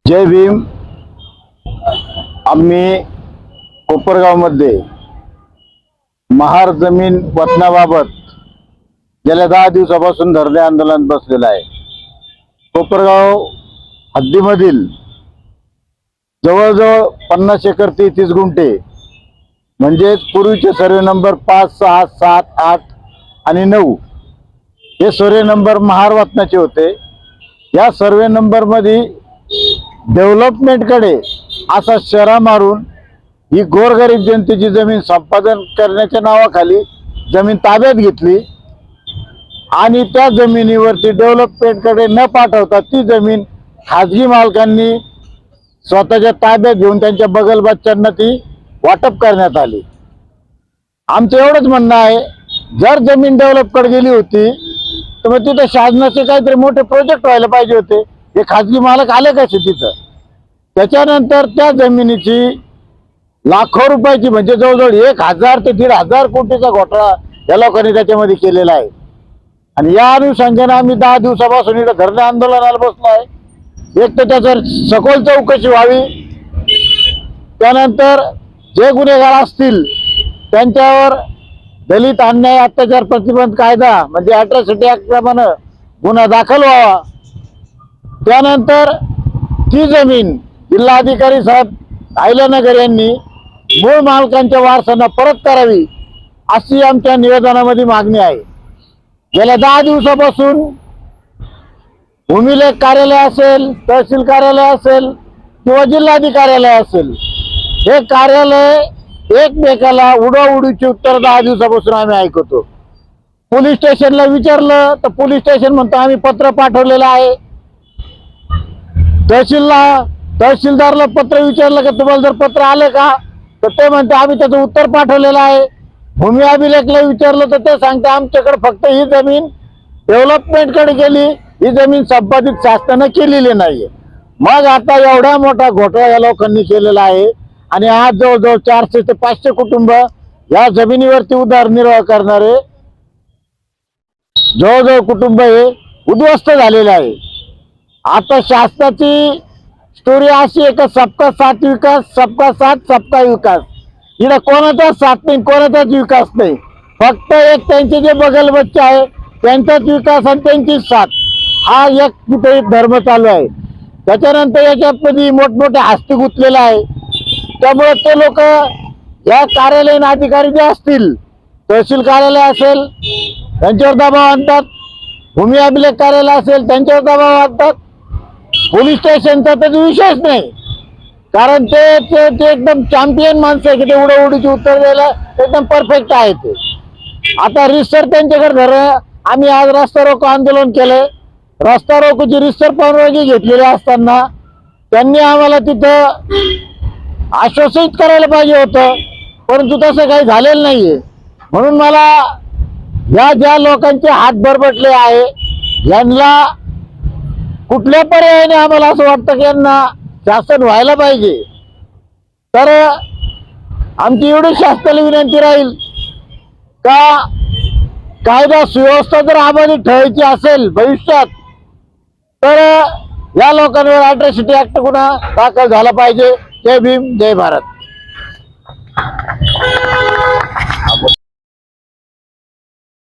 जय भीम। आम्ही कोपरगावमध्ये महार जमीन वतनाबाबत गेल्या 10 दिवसापासून धरणे आंदोलन बसलेलं आहे। कोपरगाव हद्दीमधील जवळजवळ 50 एकर ते 30 गुंठे म्हणजे पूर्वीचे सर्वे नंबर 5, 6, 7, 8 आणि 9 हे सर्वे नंबर महार वतनाचे होते। या सर्वे नंबर मध्ये डेव्हलपमेंटकडे असा शरा मारून ही गोरगरीब जनतेची जमीन संपादन करण्याच्या नावाखाली जमीन ताब्यात घेतली आणि त्या जमिनीवरती डेव्हलपमेंटकडे न पाठवता ती जमीन खाजगी मालकांनी स्वतःच्या ताब्यात घेऊन त्यांच्या बगल बच्चांना ती वाटप करण्यात आली। आमचं एवढंच म्हणणं आहे, जर जमीन डेव्हलपकडे गेली होती तर मग तिथे शासनाचे काहीतरी मोठे प्रोजेक्ट व्हायला पाहिजे होते। हे खाजगी मालक आले कसे तिथं? त्याच्यानंतर त्या जमिनीची लाखो रुपयाची म्हणजे जवळजवळ 1000 ते 1500 कोटीचा घोटाळा या लोकांनी त्याच्यामध्ये केलेला आहे। आणि या अनुषंगाने आम्ही 10 दिवसापासून इथं धरणे आंदोलनाला बसलो आहे। एक तर त्याचं सखोल चौकशी व्हावी, त्यानंतर जे गुन्हेगार असतील त्यांच्यावर दलित अन्याय अत्याचार प्रतिबंध कायदा म्हणजे अॅट्रॉसिटी ऍक्ट प्रमाणे गुन्हा दाखल व्हावा। त्यानंतर ती जमीन जिल्हाधिकारी साहेब अहिल्यानगर यांनी मूळ मालकांच्या वारसांना परत करावी अशी आमच्या निवेदनामध्ये मागणी आहे। गेल्या 10 दिवसापासून भूमिलेख कार्यालय असेल, तहसील कार्यालय असेल किंवा जिल्हाधिकार्यालय असेल, हे कार्यालय एकमेकाला उडवाउडवीची उत्तर 10 दिवसापासून आम्ही ऐकतो। पोलीस स्टेशनला विचारलं तर पोलीस स्टेशन म्हणतो आम्ही पत्र पाठवलेलं आहे। तहसीलदारला पत्र विचारलं की तुम्हाला जर पत्र आले का, तर ते म्हणते आम्ही त्याचं उत्तर पाठवलेलं आहे। भूमी अभिलेखला विचारलं तर ते सांगते आमच्याकडे फक्त ही जमीन डेव्हलपमेंटकडे गेली, ही जमीन संपादित शासनाने केलेली नाहीये। मग आता एवढा मोठा घोटाळा या लोकांनी केलेला आहे आणि आज जवळजवळ 400 ते 500 कुटुंब या जमिनीवरती उदरनिर्वाह करणारे जवळजवळ कुटुंब हे उद्ध्वस्त झालेले आहे। आता शासनाची स्टोरी अशी आहे का सबका साथ विकास, सबका साथ सबका विकास। इकडे कोणाचाच साथ नाही, कोणाचाच विकास नाही, फक्त एक त्यांचे जे बगल बच्चे आहे त्यांचाच विकास आणि त्यांची साथ, हा एक तिथे धर्म चालू आहे। त्याच्यानंतर याच्यामध्ये मोठमोठे हस्ती गुंतलेला आहे। त्यामुळे ते लोक या कार्यालयीन अधिकारी जे असतील, तहसील कार्यालय असेल त्यांच्यावर दबाव आणतात, भूमी अभिलेख कार्यालय असेल त्यांच्यावर दबाव आणतात। पोलीस स्टेशनचा तर विषयच नाही, कारण ते एकदम चॅम्पियन माणसं आहे की ते उडवडीची उत्तर द्यायला एकदम परफेक्ट आहे। ते आता रिसर त्यांच्याकडे धरलं। आम्ही आज रस्ता रोको आंदोलन केलंय। रस्ता रोकोची रिसर परवानगी घेतलेली असताना त्यांनी आम्हाला तिथं आश्वासित करायला पाहिजे होतं, परंतु तसं काही झालेलं नाहीये। म्हणून मला या ज्या लोकांचे हात बरबटले आहे यांना कुठल्या पर्यायाने आम्हाला असं वाटतं की यांना शासन व्हायला पाहिजे। तर आमची एवढी शासनाला विनंती राहील का कायदा सुव्यवस्था जर आम्हाला ठेवायची असेल भविष्यात, तर या लोकांवर अॅट्रॉसिटी ऍक्ट गुन्हा दाखल झाला पाहिजे। जय भीम, जय भारत।